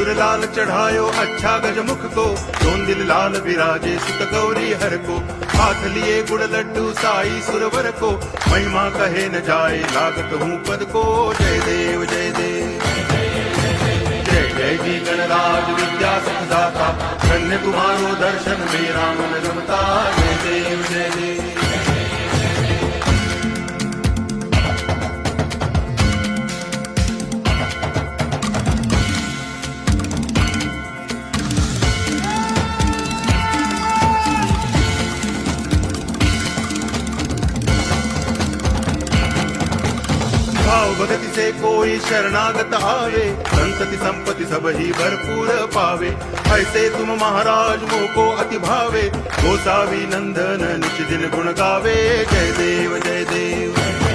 सिंदूर लाल चढ़ायो अच्छा गजमुख को, दोन दिल लाल विराजे सुत गौरी हर को, हाथ लिए गुड़ लड्डू साई सुरवर को, महिमा कहे न जाए लागत हूँ पद को। जय देव जय देव जय जय जी गणराज विद्या सुखदाता, धन्य तुम्हारो दर्शन मेरा मन रमता। जय देव जय देव भाव भगति से कोई शरणागत आवे, संतति संपत्ति सब ही भरपूर पावे। ऐसे तुम महाराज मोको अति भावे, गोसावी नंदन निच दिन गुण गावे। जय देव जय देव